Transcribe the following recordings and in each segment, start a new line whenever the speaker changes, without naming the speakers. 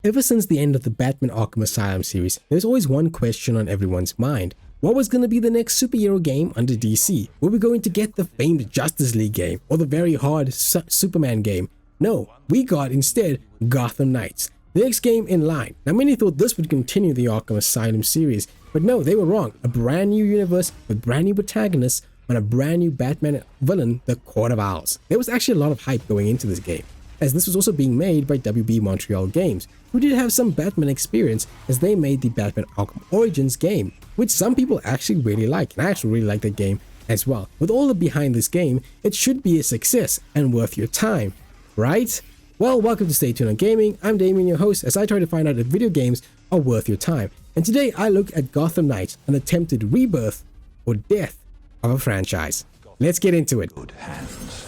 Ever since the end of the Batman Arkham Asylum series, there's always one question on everyone's mind. What was going to be the next superhero game under DC? Were we going to get the famed Justice League game or the very hard Superman game? No, we got instead Gotham Knights, the next game in line. Now many thought this would continue the Arkham Asylum series, but no, they were wrong. A brand new universe with brand new protagonists on a brand new Batman villain, the Court of Owls. There was actually a lot of hype going into this game, as this was also being made by WB Montreal Games, who did have some Batman experience as they made the Batman Arkham Origins game, which some people actually really like, and I actually really like that game as well. With all the behind this game, it should be a success and worth your time, right? Well, welcome to Stay Tuned on Gaming. I'm Damien, your host, as I try to find out if video games are worth your time. And today I look at Gotham Knights, an attempted rebirth or death of a franchise. Let's get into it.
Good hands.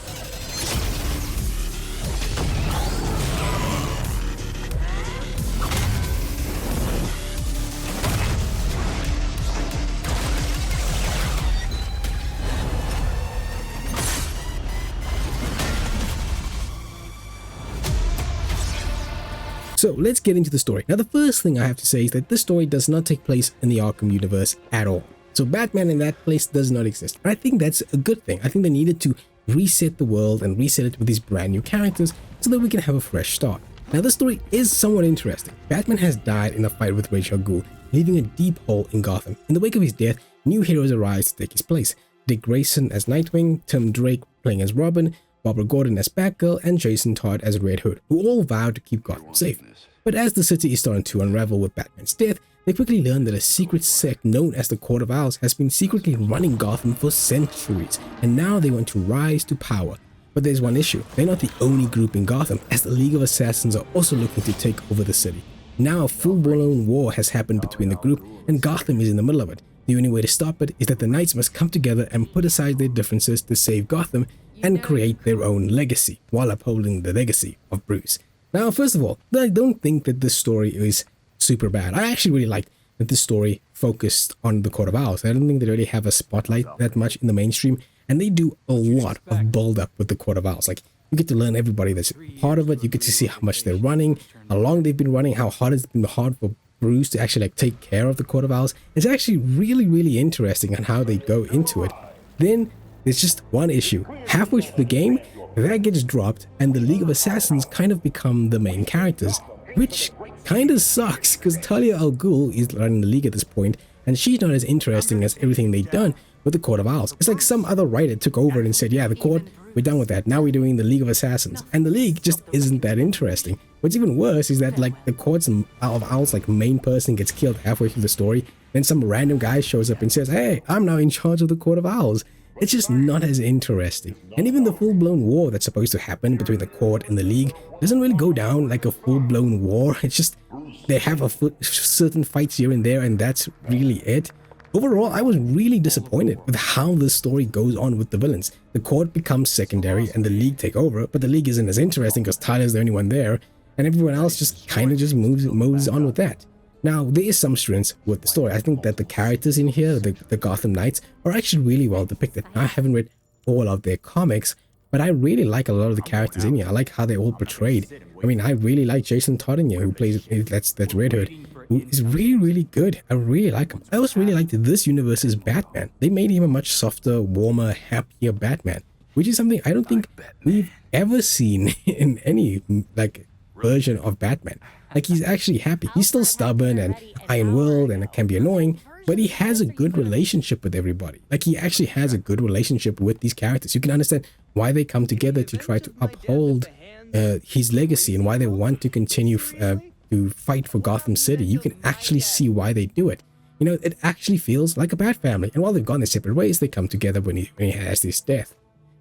So let's get into the story. Now the first thing I have to say is that this story does not take place in the Arkham universe at all. So Batman in that place does not exist. And I think that's a good thing. I think they needed to reset the world and reset it with these brand new characters so that we can have a fresh start. Now the story is somewhat interesting. Batman has died in a fight with Ra's al Ghul, leaving a deep hole in Gotham. In the wake of his death, new heroes arise to take his place. Dick Grayson as Nightwing, Tim Drake playing as Robin, Barbara Gordon as Batgirl, and Jason Todd as Red Hood, who all vowed to keep Gotham safe. But as the city is starting to unravel with Batman's death, they quickly learn that a secret sect known as the Court of Owls has been secretly running Gotham for centuries, and now they want to rise to power. But there's one issue: they're not the only group in Gotham, as the League of Assassins are also looking to take over the city. Now a full-blown war has happened between the group, and Gotham is in the middle of it. The only way to stop it is that the Knights must come together and put aside their differences to save Gotham and create their own legacy, while upholding the legacy of Bruce. Now, first of all, I don't think that this story is super bad. I actually really like that this story focused on the Court of Owls. I don't think they really have a spotlight that much in the mainstream, and they do a lot of build-up with the Court of Owls. Like, you get to learn everybody that's part of it, you get to see how much they're running, how long they've been running, how hard it's been hard for Bruce to actually take care of the Court of Owls. It's actually really interesting on how they go into it. Then there's just one issue. Halfway through the game, that gets dropped and the League of Assassins kind of become the main characters, which kind of sucks because Talia al Ghul is running the League at this point, and she's not as interesting as everything they've done with the Court of Owls. It's like some other writer took over and said, yeah, the Court, we're done with that. Now we're doing the League of Assassins. And the League just isn't that interesting. What's even worse is that like the Court of Owls like main person gets killed halfway through the story, then some random guy shows up and says, hey, I'm now in charge of the Court of Owls. It's just not as interesting. And even the full-blown war that's supposed to happen between the Court and the League doesn't really go down like a full-blown war. It's just they have certain fights here and there, and that's really it. Overall, I was really disappointed with how this story goes on with the villains. The Court becomes secondary and the League take over, but the League isn't as interesting because Tyler's the only one there, and everyone else just kind of just moves on with that. Now, there is some strengths with the story. I think that the characters in here, the Gotham Knights, are actually really well depicted. I haven't read all of their comics, but I really like a lot of the characters in here. I like how they're all portrayed. I mean, I really like Jason Todd in here, who plays, that's Red Hood, who is really good. I really like him. I also really liked this universe's Batman. They made him a much softer, warmer, happier Batman, which is something I don't think we've ever seen in any, like, version of Batman. Like, he's actually happy. He's still stubborn and iron-willed and it can be annoying, but he has a good relationship with everybody. Like, he actually has a good relationship with these characters. You can understand why they come together to try to uphold his legacy and why they want to continue to fight for Gotham City. You can actually see why they do it. You know, it actually feels like a Bat family. And while they've gone their separate ways, they come together when he has this death.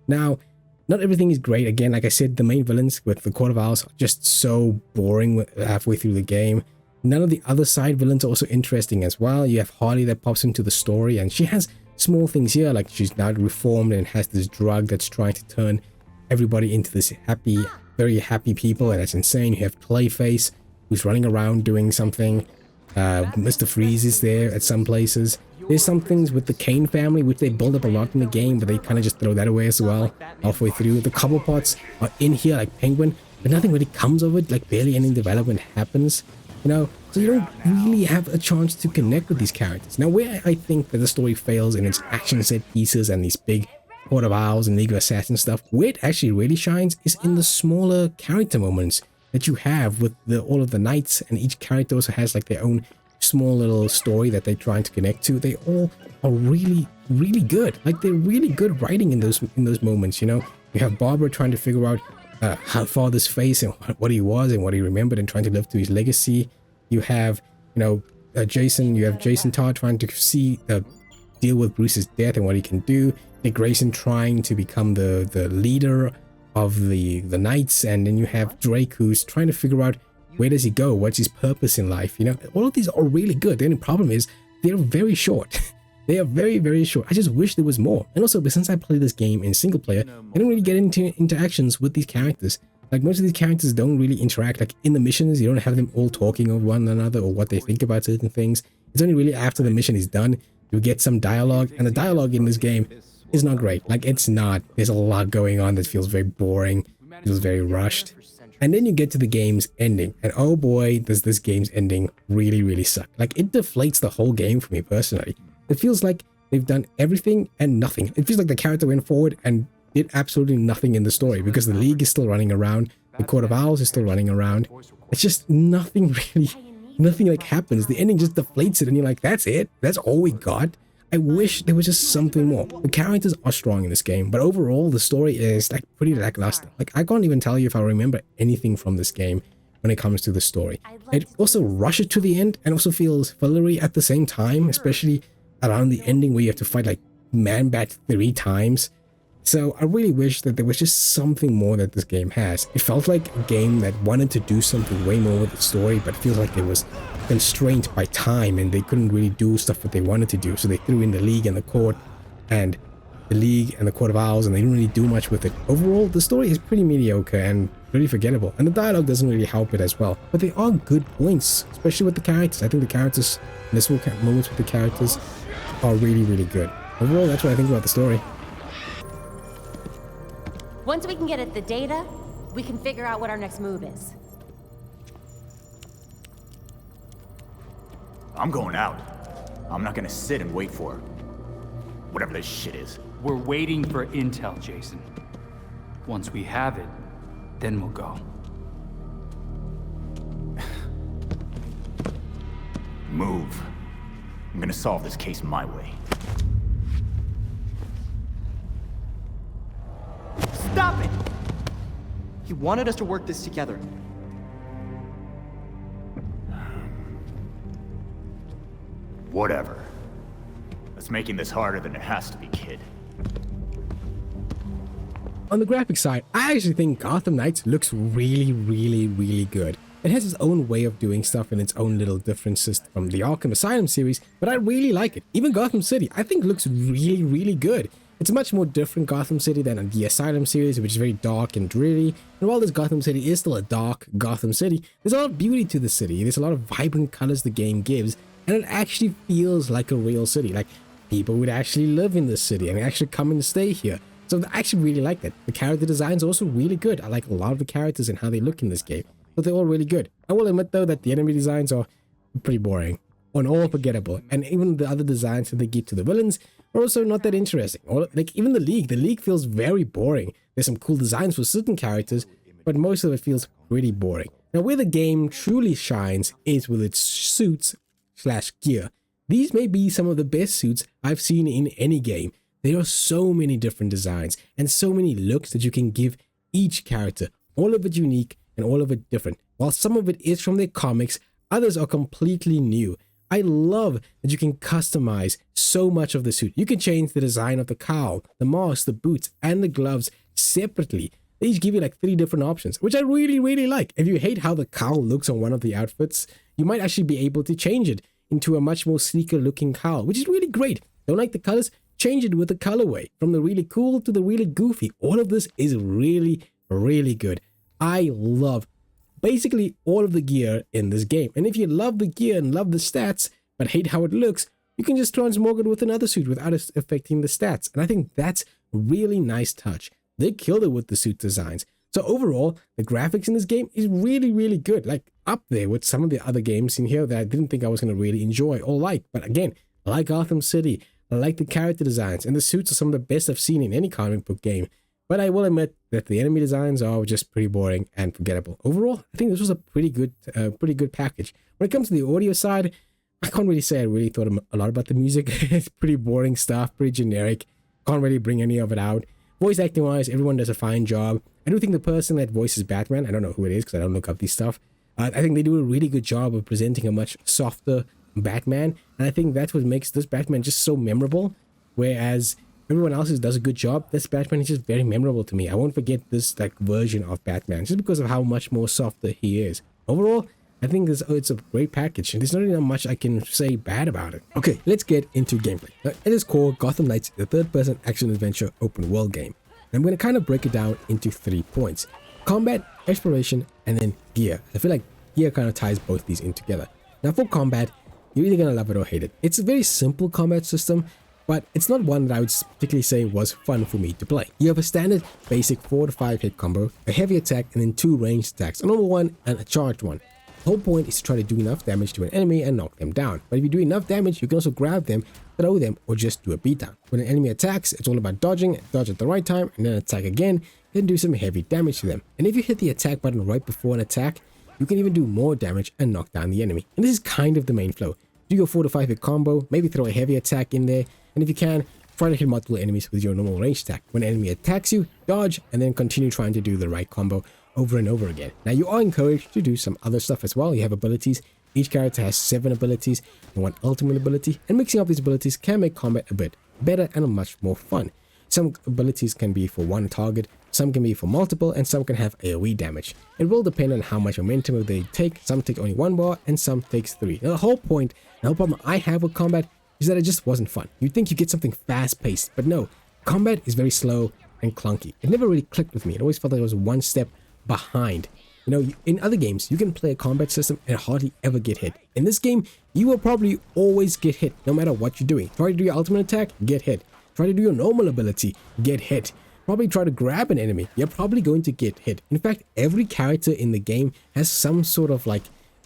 Now, not everything is great. Again, like I said, the main villains with the Court of Owls are just so boring halfway through the game. None of the other side villains are also interesting as well. You have Harley that pops into the story, and she has small things here, like she's now reformed and has this drug that's trying to turn everybody into this happy, very happy people, and that's insane. You have Clayface, who's running around doing something. Mr. Freeze is there at some places. There's some things with the Kane family, which they build up a lot in the game, but they kind of just throw that away as well halfway through. The Cobblepots are in here, like Penguin, but nothing really comes of it. Like barely any development happens, you know, so you don't really have a chance to connect with these characters. Now, where I think that the story fails in its action set pieces and these big Court of Owls and League of Assassins stuff, where it actually really shines is in the smaller character moments that you have with all of the knights, and each character also has like their own small little story that they're trying to connect to. They all are really, really good. Like they're really good writing in those moments, you know. You have Barbara trying to figure out her father's face and what he was and what he remembered and trying to live to his legacy. You have, you know, Jason Todd trying to deal with Bruce's death and what he can do. Dick Grayson trying to become the leader of the Knights, and then you have Drake who's trying to figure out where does he go, what's his purpose in life. You know, all of these are really good. The only problem is they're very short. They are very, very short. I just wish there was more. And also, but since I play this game in single player, I don't really get into interactions with these characters. Like most of these characters don't really interact. Like in the missions, you don't have them all talking of one another or what they think about certain things. It's only really after the mission is done you get some dialogue, and the dialogue in this game is not great. Like it's not. There's a lot going on that feels very boring, feels very rushed. And then you get to the game's ending, and oh boy, does this game's ending really, really suck. Like it deflates the whole game for me personally. It feels like they've done everything and nothing. It feels like the character went forward and did absolutely nothing in the story because the League is still running around, the Court of Owls is still running around. It's just nothing really, nothing like happens. The ending just deflates it and you're like, that's it? That's all we got? I wish there was just something more. The characters are strong in this game, but overall the story is like pretty lackluster. Like I can't even tell you if I remember anything from this game when it comes to the story. It also rushes to the end and also feels fillery at the same time, especially around the ending where you have to fight like Man-Bat 3 times. So I really wish that there was just something more that this game has. It felt like a game that wanted to do something way more with the story, but feels like it was constrained by time and they couldn't really do stuff that they wanted to do. So they threw in the League and the Court and the League and the Court of Owls, and they didn't really do much with it. Overall, the story is pretty mediocre and pretty forgettable, and the dialogue doesn't really help it as well. But they are good points, especially with the characters. I think the characters, the small moments with the characters are really, really good. Overall, that's what I think about the story.
Once we can get at the data, we can figure out what our next move is.
I'm going out. I'm not gonna sit and wait for whatever this shit is.
We're waiting for intel, Jason. Once we have it, then we'll go.
Move. I'm gonna solve this case my way.
Stop it! He wanted us to work this together.
Whatever. That's making this harder than it has to be, kid.
On the graphic side, I actually think Gotham Knights looks really, really, really good. It has its own way of doing stuff and its own little differences from the Arkham Asylum series, but I really like it. Even Gotham City, I think looks really, really good. It's a much more different Gotham City than the Asylum series, which is very dark and dreary. And while this Gotham City is still a dark Gotham City, there's a lot of beauty to the city. There's a lot of vibrant colors the game gives, and it actually feels like a real city. Like people would actually live in this city and actually come and stay here. So I actually really like that. The character designs are also really good. I like a lot of the characters and how they look in this game. But they're all really good. I will admit though that the enemy designs are pretty boring and all forgettable. And even the other designs that they give to the villains are also not that interesting. Or like even the League feels very boring. There's some cool designs for certain characters, but most of it feels pretty boring. Now where the game truly shines is with its suits/gear. These may be some of the best suits I've seen in any game. There are so many different designs and so many looks that you can give each character, all of it unique and all of it different. While some of it is from their comics, others are completely new. I love that you can customize so much of the suit. You can change the design of the cowl, the mask, the boots, and the gloves separately. They each give you like 3 different options, which I really, really like. If you hate how the cowl looks on one of the outfits, you might actually be able to change it into a much more sleeker looking cowl, which is really great. Don't like the colors? Change it with the colorway. From the really cool to the really goofy. All of this is really, really good. I love basically all of the gear in this game. And if you love the gear and love the stats, but hate how it looks, you can just transmog it with another suit without affecting the stats. And I think that's a really nice touch. They killed it with the suit designs. So overall, the graphics in this game is really, really good. Like up there with some of the other games in here that I didn't think I was going to really enjoy or like. But again, I like Gotham City. I like the character designs, and the suits are some of the best I've seen in any comic book game. But I will admit that the enemy designs are just pretty boring and forgettable. Overall, I think this was a pretty good package. When it comes to the audio side, I can't really say I really thought a lot about the music. It's pretty boring stuff, pretty generic. Can't really bring any of it out. Voice acting wise, everyone does a fine job. I do think the person that voices Batman, I don't know who it is because I don't look up these stuff. I think they do a really good job of presenting a much softer Batman, and I think that's what makes this Batman just so memorable. Whereas everyone else does a good job, this Batman is just very memorable to me. I won't forget this like version of Batman just because of how much more softer he is. Overall, I think it's a great package, and there's not really much I can say bad about it. Okay, let's get into gameplay. Now, at its core, Gotham Knights is a third-person action-adventure open-world game. And I'm going to kind of break it down into 3 points: combat, exploration, and then gear. I feel like gear kind of ties both these in together. Now, for combat, you're either going to love it or hate it. It's a very simple combat system, but it's not one that I would particularly say was fun for me to play. You have a standard basic 4 to 5 hit combo, a heavy attack, and then 2 ranged attacks, a normal one and a charged one. The whole point is to try to do enough damage to an enemy and knock them down. But if you do enough damage, you can also grab them, throw them, or just do a beatdown. When an enemy attacks, it's all about dodging, dodge at the right time, and then attack again, then do some heavy damage to them. And if you hit the attack button right before an attack, you can even do more damage and knock down the enemy. And this is kind of the main flow. Do your 4 to 5 hit combo, maybe throw a heavy attack in there, and if you can, try to hit multiple enemies with your normal range attack. When an enemy attacks you, dodge, and then continue trying to do the right combo over and over again. Now, you are encouraged to do some other stuff as well. You have abilities. Each character has 7 abilities and 1 ultimate ability, and mixing up these abilities can make combat a bit better and much more fun. Some abilities can be for one target, some can be for multiple, and some can have AoE damage. It will depend on how much momentum they take. Some take only 1 bar and some takes 3. Now, the whole problem I have with combat is that it just wasn't fun. You'd think you get something fast-paced, but no. Combat is very slow and clunky. It never really clicked with me. It always felt like it was one step behind. You know, in other games, you can play a combat system and hardly ever get hit. In this game, you will probably always get hit, no matter what you're doing. Try to do your ultimate attack, get hit. Try to do your normal ability, get hit. Probably try to grab an enemy, you're probably going to get hit. In fact, every character in the game has some sort of like,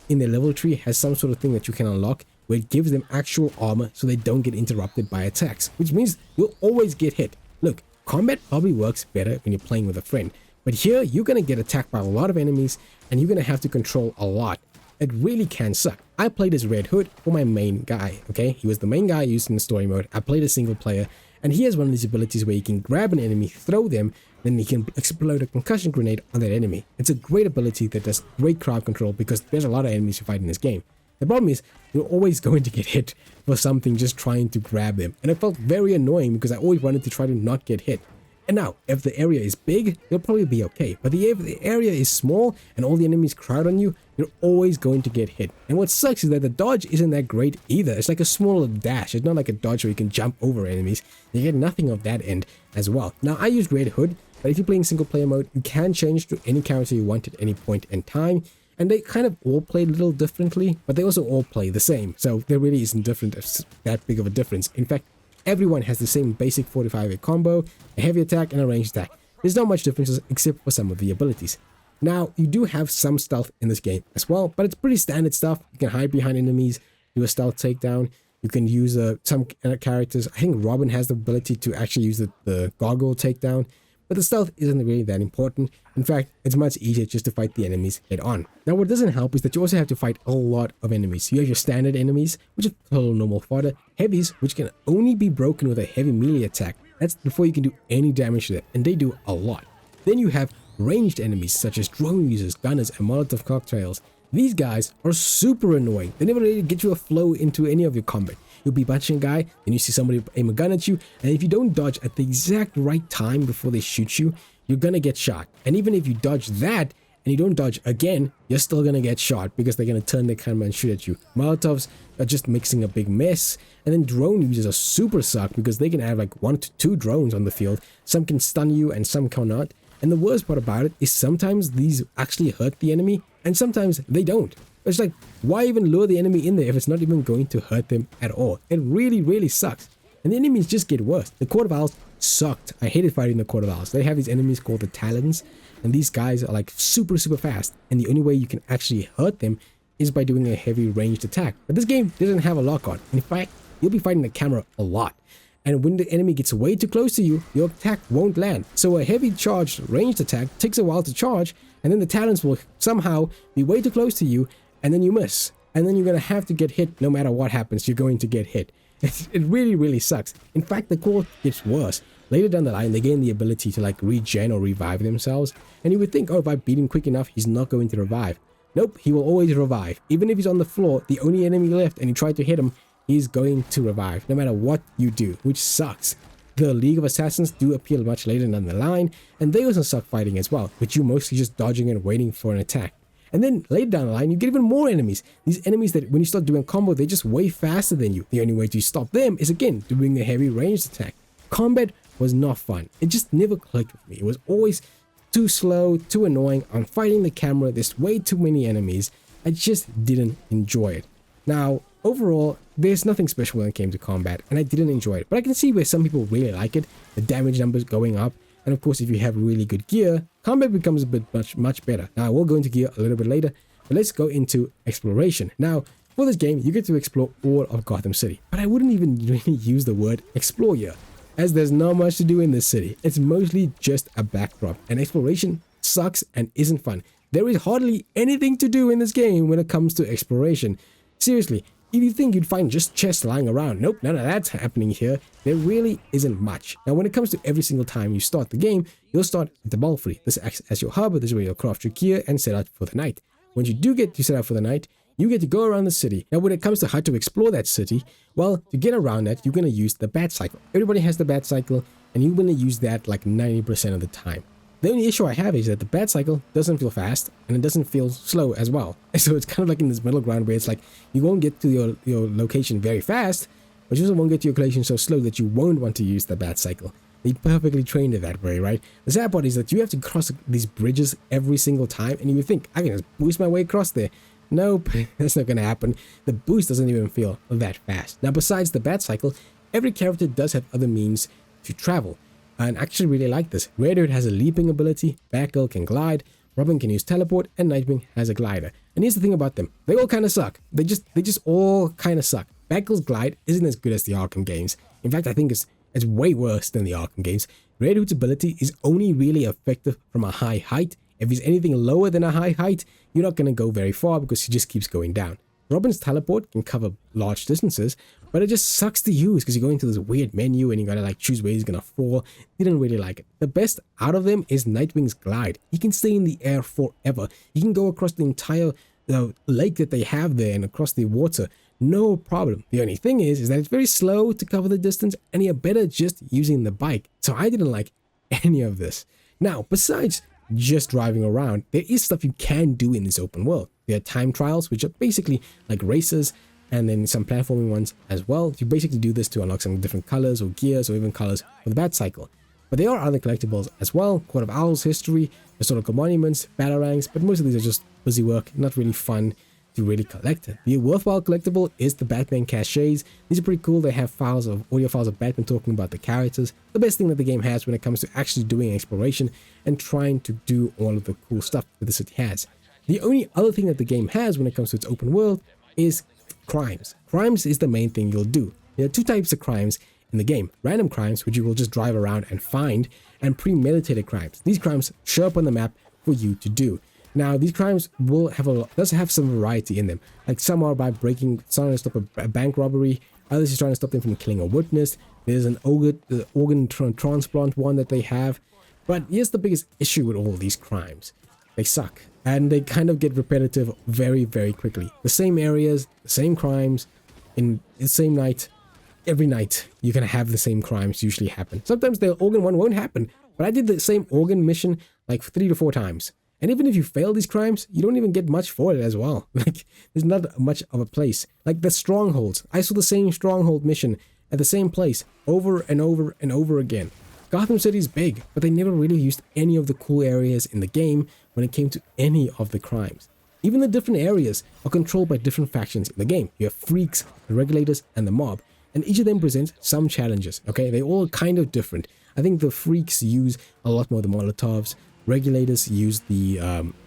in their level tree, has some sort of thing that you can unlock where it gives them actual armor so they don't get interrupted by attacks, which means you'll always get hit. Look, combat probably works better when you're playing with a friend. But here, you're going to get attacked by a lot of enemies, and you're going to have to control a lot. It really can suck. I played as Red Hood for my main guy, okay? He was the main guy used in the story mode. I played a single player, and he has one of these abilities where he can grab an enemy, throw them, then he can explode a concussion grenade on that enemy. It's a great ability that does great crowd control because there's a lot of enemies you fight in this game. The problem is, you're always going to get hit for something just trying to grab them. And it felt very annoying because I always wanted to try to not get hit. And now, if the area is big, you'll probably be okay. But if the area is small and all the enemies crowd on you, you're always going to get hit. And what sucks is that the dodge isn't that great either. It's like a small dash. It's not like a dodge where you can jump over enemies. You get nothing of that end as well. Now, I used Red Hood, but if you're playing single player mode, you can change to any character you want at any point in time. And they kind of all play a little differently, but they also all play the same. So there really isn't that big of a difference. In fact, everyone has the same basic 45 hit combo, a heavy attack, and a ranged attack. There's not much differences except for some of the abilities. Now, you do have some stealth in this game as well, but it's pretty standard stuff. You can hide behind enemies, do a stealth takedown. You can use some characters. I think Robin has the ability to actually use the gargoyle takedown, but the stealth isn't really that important. In fact, it's much easier just to fight the enemies head on. Now, what doesn't help is that you also have to fight a lot of enemies. You have your standard enemies, which is total normal fodder, heavies, which can only be broken with a heavy melee attack. That's before you can do any damage to them, and they do a lot. Then you have ranged enemies such as drone users, gunners, and Molotov cocktails. These guys are super annoying. They never really get you a flow into any of your combat. You'll be punching a guy, then you see somebody aim a gun at you, and if you don't dodge at the exact right time before they shoot you, you're gonna get shot. And even if you dodge that, and you don't dodge again, you're still gonna get shot because they're gonna turn their camera and shoot at you. Molotovs are just mixing a big mess, and then drone users are super suck because they can have like 1 to 2 drones on the field. Some can stun you and some cannot. And the worst part about it is sometimes these actually hurt the enemy, and sometimes they don't. It's like, why even lure the enemy in there if it's not even going to hurt them at all? It really, really sucks. And the enemies just get worse. The Court of Owls sucked. I hated fighting the Court of Owls. They have these enemies called the Talons, and these guys are like super fast, and the only way you can actually hurt them is by doing a heavy ranged attack. But this game doesn't have a lock on. In fact, you'll be fighting the camera a lot, and when the enemy gets way too close to you, your attack won't land. So a heavy charged ranged attack takes a while to charge, and then the talents will somehow be way too close to you, and then you miss, and then you're gonna have to get hit. No matter what happens, you're going to get hit. It really sucks. In fact, the core gets worse. Later down the line, they gain the ability to like regen or revive themselves, and you would think, oh, if I beat him quick enough, he's not going to revive. Nope, he will always revive. Even if he's on the floor, the only enemy left, and you try to hit him, he's going to revive, no matter what you do, which sucks. The League of Assassins do appear much later down the line, and they also suck fighting as well, with you mostly just dodging and waiting for an attack. And then later down the line, you get even more enemies. These enemies that when you start doing combo, they're just way faster than you. The only way to stop them is again doing a heavy ranged attack. Combat was not fun. It just never clicked with me. It was always too slow, too annoying. I'm fighting the camera, there's way too many enemies. I just didn't enjoy it. Now, overall, there's nothing special when it came to combat, and I didn't enjoy it. But I can see where some people really like it, the damage numbers going up, and of course if you have really good gear, combat becomes a bit much better. Now, I will go into gear a little bit later, but let's go into exploration. Now, for this game, you get to explore all of Gotham City, but I wouldn't even really use the word explore here, as there's not much to do in this city. It's mostly just a backdrop, and exploration sucks and isn't fun. There is hardly anything to do in this game when it comes to exploration. Seriously, if you think you'd find just chests lying around, nope, none of that's happening here. There really isn't much. Now, when it comes to every single time you start the game, you'll start at the Belfry. This acts as your hub. This is where you'll craft your gear and set out for the night. Once you do get to set out for the night, you get to go around the city. Now, when it comes to how to explore that city, well, to get around that, you're going to use the bat cycle. Everybody has the bat cycle, and you're going to use that like 90% of the time. The only issue I have is that the bat cycle doesn't feel fast, and it doesn't feel slow as well. So it's kind of like in this middle ground where it's like you won't get to your location very fast, but you also won't get to your location so slow that you won't want to use the bat cycle. They perfectly trained it that way, right? The sad part is that you have to cross these bridges every single time, and you would think, I can just boost my way across there. Nope, that's not going to happen. The boost doesn't even feel that fast. Now, besides the bat cycle, every character does have other means to travel. And I actually really like this. Red Hood has a leaping ability, Batgirl can glide, Robin can use teleport, and Nightwing has a glider. And here's the thing about them. They all kind of suck. They just all kind of suck. Batgirl's glide isn't as good as the Arkham games. In fact, I think it's way worse than the Arkham games. Red Hood's ability is only really effective from a high height. If he's anything lower than a high height, you're not going to go very far because he just keeps going down. Robin's teleport can cover large distances, but it just sucks to use because you go into this weird menu and you gotta like choose where he's gonna fall. Didn't really like it. The best out of them is Nightwing's glide. He can stay in the air forever. He can go across the entire lake that they have there and across the water. No problem. The only thing is that it's very slow to cover the distance, and you're better just using the bike. So I didn't like any of this. Now, besides just driving around, there is stuff you can do in this open world. There are time trials, which are basically like races, and then some platforming ones as well. You basically do this to unlock some different colors or gears or even colors for the bat cycle. But there are other collectibles as well. Court of Owls history, historical monuments, batarangs, but most of these are just busy work, not really fun to really collect. The worthwhile collectible is the Batman caches. These are pretty cool. They have audio files of Batman talking about the characters. The best thing that the game has when it comes to actually doing exploration and trying to do all of the cool stuff that the city has. The only other thing that the game has when it comes to its open world is crimes. Crimes is the main thing you'll do. There are two types of crimes in the game. Random crimes, which you will just drive around and find, and premeditated crimes. These crimes show up on the map for you to do. Now, these crimes will have some variety in them. Like some are by trying to stop a bank robbery. Others is trying to stop them from killing a witness. There's an organ transplant one that they have. But here's the biggest issue with all these crimes. They suck. And they kind of get repetitive very, very quickly. The same areas, the same crimes, in the same night. Every night, you're going to have the same crimes usually happen. Sometimes the organ one won't happen. But I did the same organ mission like 3 to 4 times. And even if you fail these crimes, you don't even get much for it as well. Like, there's not much of a place. Like the strongholds. I saw the same stronghold mission at the same place over and over and over again. Gotham City is big, but they never really used any of the cool areas in the game when it came to any of the crimes. Even the different areas are controlled by different factions in the game. You have freaks, the regulators, and the mob. And each of them presents some challenges, okay? They're all kind of different. I think the freaks use a lot more of the Molotovs. Regulators use the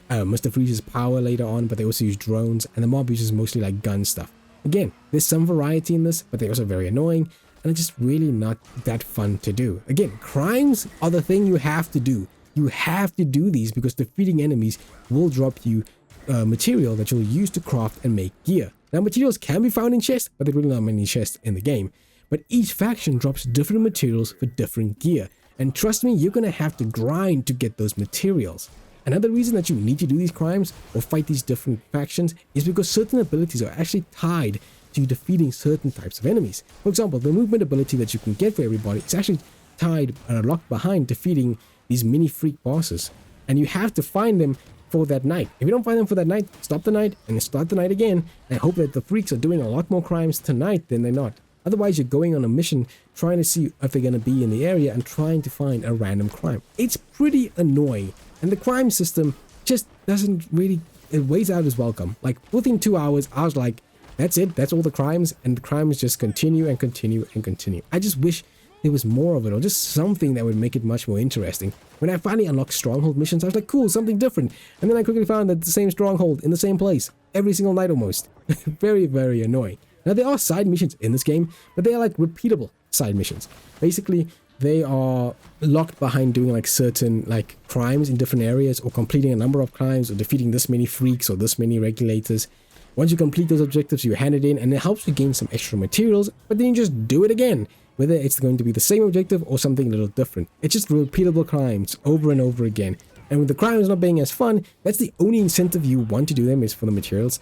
Mr. Freeze's power later on, but they also use drones, and the mob uses mostly like gun stuff. Again, there's some variety in this, but they're also very annoying, and it's just really not that fun to do. Again, crimes are the thing you have to do. You have to do these because defeating enemies will drop you material that you'll use to craft and make gear. Now, materials can be found in chests, but there are really not many chests in the game. But each faction drops different materials for different gear. And trust me, you're going to have to grind to get those materials. Another reason that you need to do these crimes or fight these different factions is because certain abilities are actually tied to defeating certain types of enemies. For example, the movement ability that you can get for everybody is actually tied and locked behind defeating these mini freak bosses. And you have to find them for that night. If you don't find them for that night, stop the night and start the night again and hope that the freaks are doing a lot more crimes tonight than they're not. Otherwise, you're going on a mission trying to see if they're going to be in the area and trying to find a random crime. It's pretty annoying, and the crime system just doesn't really, it weighs out its welcome. Like within 2 hours, I was like, that's it, that's all the crimes, and the crimes just continue and continue and continue. I just wish there was more of it, or just something that would make it much more interesting. When I finally unlocked stronghold missions, I was like, cool, something different. And then I quickly found that the same stronghold in the same place every single night almost. Very, very annoying. Now, there are side missions in this game, but they are like repeatable side missions. Basically, they are locked behind doing like certain like crimes in different areas, or completing a number of crimes, or defeating this many freaks or this many regulators. Once you complete those objectives, you hand it in, and it helps you gain some extra materials, but then you just do it again, whether it's going to be the same objective or something a little different. It's just repeatable crimes over and over again. And with the crimes not being as fun, that's the only incentive you want to do them, is for the materials.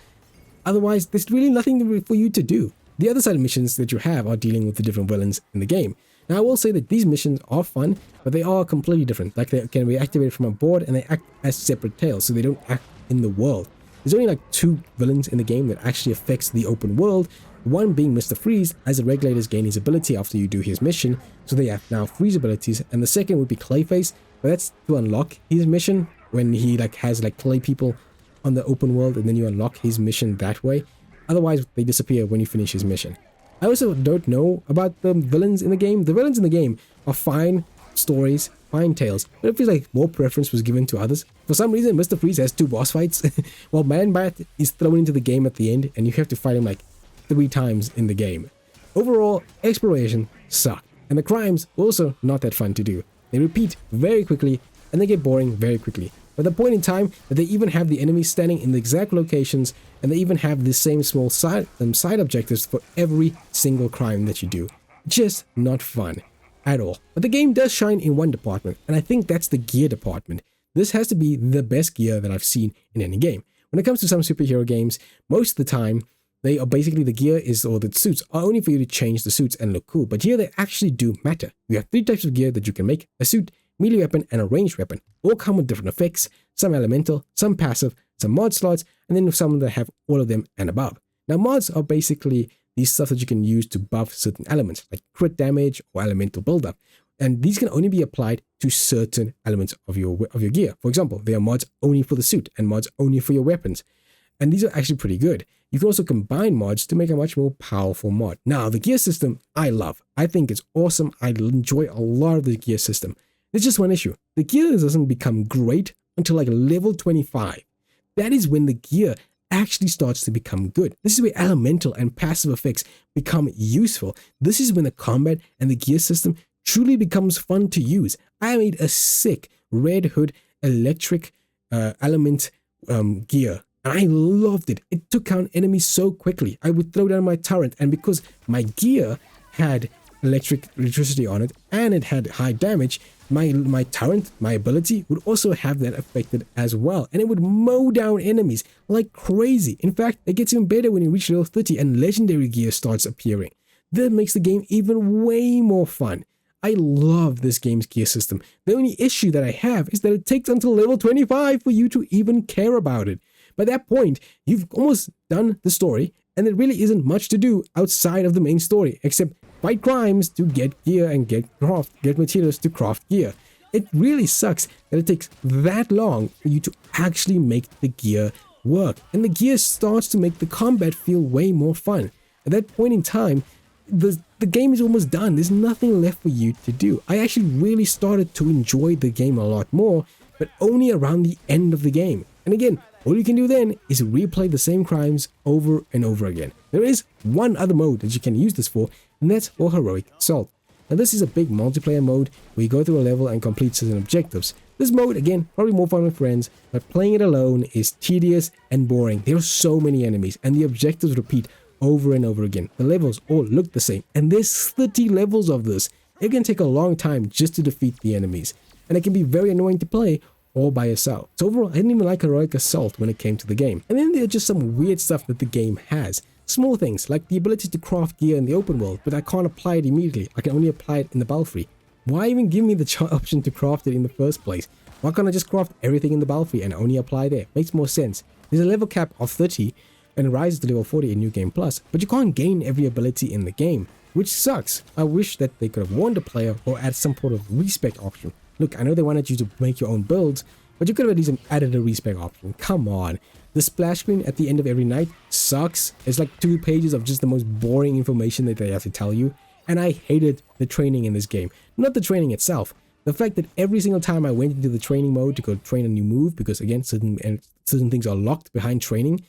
Otherwise, there's really nothing for you to do. The other side missions that you have are dealing with the different villains in the game. Now, I will say that these missions are fun, but they are completely different. Like, they can be activated from a board, and they act as separate tales, so they don't act in the world. There's only like 2 villains in the game that actually affects the open world. One being Mr. Freeze, as the regulators gain his ability after you do his mission, so they have now freeze abilities. And the second would be Clayface, but that's to unlock his mission when he like has like clay people on the open world, and then you unlock his mission that way. Otherwise, they disappear when you finish his mission. I also don't know about the villains in the game. The villains in the game are fine stories, fine tales, but it feels like more preference was given to others. For some reason, Mr. Freeze has 2 boss fights, while Man-Bat is thrown into the game at the end, and you have to fight him like 3 times in the game. Overall, exploration sucked, and the crimes also not that fun to do. They repeat very quickly, and they get boring very quickly. But the point in time that they even have the enemies standing in the exact locations, and they even have the same small side objectives for every single crime that you do. Just not fun at all. But the game does shine in one department, and I think that's the gear department. This has to be the best gear that I've seen in any game. When it comes to some superhero games, most of the time, they are basically the gear is, or the suits are only for you to change the suits and look cool. But here they actually do matter. You have 3 types of gear that you can make: a suit, melee weapon, and a ranged weapon. All come with different effects, some elemental, some passive, some mod slots, and then some that have all of them and above. Now, mods are basically these stuff that you can use to buff certain elements, like crit damage or elemental buildup. And these can only be applied to certain elements of your gear. For example, there are mods only for the suit and mods only for your weapons. And these are actually pretty good. You can also combine mods to make a much more powerful mod. Now, the gear system I love. I think it's awesome. I enjoy a lot of the gear system. There's just one issue. The gear doesn't become great until like level 25. That is when the gear actually starts to become good. This is where elemental and passive effects become useful. This is when the combat and the gear system truly becomes fun to use. I made a sick Red Hood electric element gear, and I loved it. It took down enemies so quickly. I would throw down my turret, and because my gear had electricity on it and it had high damage, my turret, my ability, would also have that affected as well, and it would mow down enemies like crazy. In fact, it gets even better when you reach level 30 and legendary gear starts appearing. That makes the game even way more fun. I love this game's gear system. The only issue that I have is that it takes until level 25 for you to even care about it. By that point, you've almost done the story, and there really isn't much to do outside of the main story, except fight crimes to get gear and get materials to craft gear. It really sucks that it takes that long for you to actually make the gear work. And the gear starts to make the combat feel way more fun. At that point in time, the game is almost done. There's nothing left for you to do. I actually really started to enjoy the game a lot more, but only around the end of the game. And again, all you can do then is replay the same crimes over and over again. There is one other mode that you can use this for, and that's for Heroic Assault. Now this is a big multiplayer mode where you go through a level and complete certain objectives. This mode, again, probably more fun with friends, but playing it alone is tedious and boring. There are so many enemies, and the objectives repeat over and over again. The levels all look the same, and there's 30 levels of this. It can take a long time just to defeat the enemies, and it can be very annoying to play all by yourself. So overall, I didn't even like Heroic Assault when it came to the game. And then there's just some weird stuff that the game has. Small things, like the ability to craft gear in the open world, but I can't apply it immediately. I can only apply it in the Belfry. Why even give me the option to craft it in the first place? Why can't I just craft everything in the Belfry and only apply there? Makes more sense. There's a level cap of 30 and it rises to level 40 in New Game Plus, but you can't gain every ability in the game, which sucks. I wish that they could have warned the player or add some sort of respec option. Look, I know they wanted you to make your own builds, but you could have at least added a respec option. Come on. The splash screen at the end of every night sucks. It's like 2 pages of just the most boring information that they have to tell you. And I hated the training in this game. Not the training itself. The fact that every single time I went into the training mode to go train a new move, because again, certain things are locked behind training,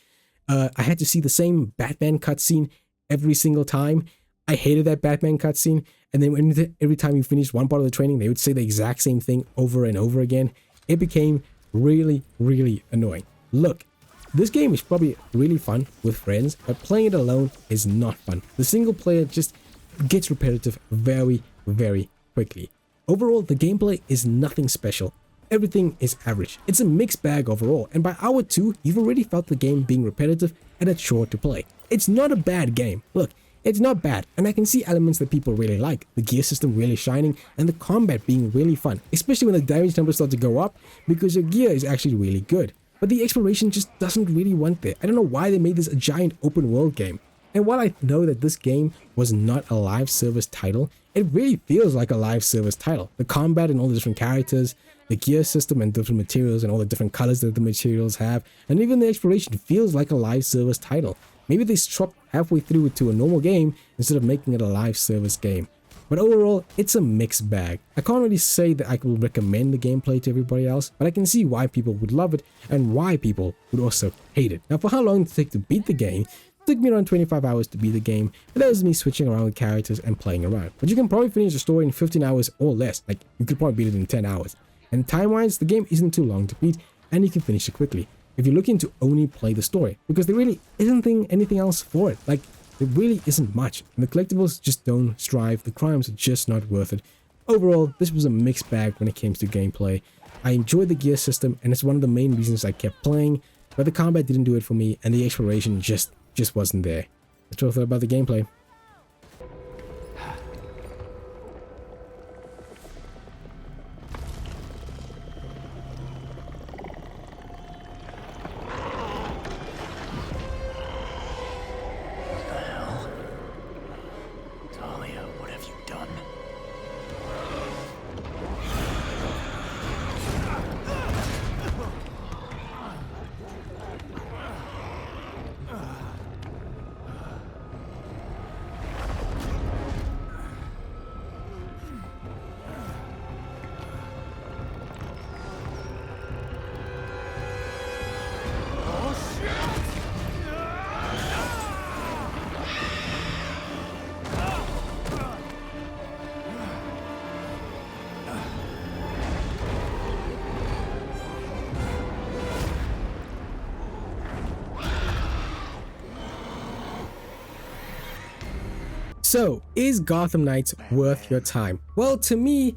I had to see the same Batman cutscene every single time. I hated that Batman cutscene. And then every time you finished one part of the training, they would say the exact same thing over and over again. It became really, really annoying. Look, this game is probably really fun with friends, but playing it alone is not fun. The single player just gets repetitive very, very quickly. Overall, the gameplay is nothing special. Everything is average. It's a mixed bag overall, and by hour 2, you've already felt the game being repetitive and a chore to play. It's not a bad game. Look, it's not bad, and I can see elements that people really like. The gear system really shining, and the combat being really fun, especially when the damage numbers start to go up, because your gear is actually really good. But the exploration just doesn't really want there. I don't know why they made this a giant open world game. And while I know that this game was not a live service title, it really feels like a live service title. The combat and all the different characters, the gear system and different materials and all the different colors that the materials have, and even the exploration feels like a live service title. Maybe they stopped halfway through to a normal game instead of making it a live service game. But overall, it's a mixed bag. I can't really say that I will recommend the gameplay to everybody else, but I can see why people would love it and why people would also hate it. Now, for how long did it take to beat the game? It took me around 25 hours to beat the game, but that was me switching around with characters and playing around. But you can probably finish the story in 15 hours or less. Like, you could probably beat it in 10 hours. And time-wise, the game isn't too long to beat, and you can finish it quickly if you're looking to only play the story, because there really isn't anything else for it. Like, there really isn't much, and the collectibles just don't strive. The crimes are just not worth it. Overall, this was a mixed bag when it came to gameplay. I enjoyed the gear system, and it's one of the main reasons I kept playing, but the combat didn't do it for me, and the exploration just wasn't there. That's what I thought about the gameplay. So, is Gotham Knights worth your time? Well, to me,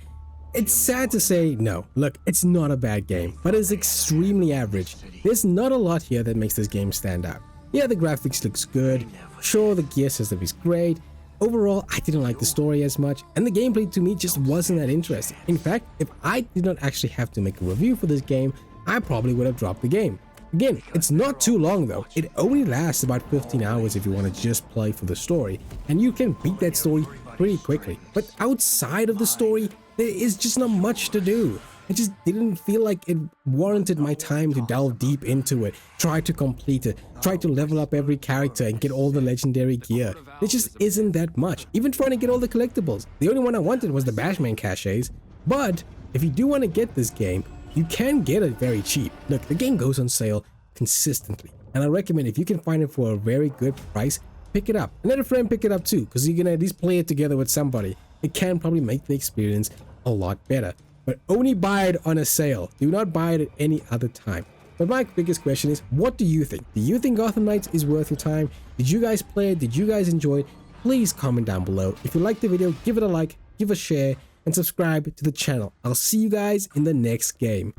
it's sad to say no. Look, it's not a bad game, but it's extremely average. There's not a lot here that makes this game stand out. Yeah, the graphics looks good. Sure, the gear system is great. Overall, I didn't like the story as much, and the gameplay to me just wasn't that interesting. In fact, if I did not actually have to make a review for this game, I probably would have dropped the game. Again, it's not too long though. It only lasts about 15 hours if you want to just play for the story, and you can beat that story pretty quickly. But outside of the story, there is just not much to do. I just didn't feel like it warranted my time to delve deep into it, try to complete it, try to level up every character and get all the legendary gear. It just isn't that much. Even trying to get all the collectibles. The only one I wanted was the Batman caches. But if you do want to get this game, you can get it very cheap. Look, the game goes on sale consistently, and I recommend if you can find it for a very good price, pick it up. And let a friend pick it up too, because you can at least play it together with somebody. It can probably make the experience a lot better. But only buy it on a sale. Do not buy it at any other time. But my biggest question is, what do you think? Do you think Gotham Knights is worth your time? Did you guys play it? Did you guys enjoy it? Please comment down below. If you liked the video, give it a like, give a share, and subscribe to the channel. I'll see you guys in the next game.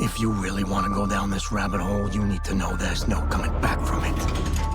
If you really want to go down this rabbit hole, you need to know there's no coming back from it.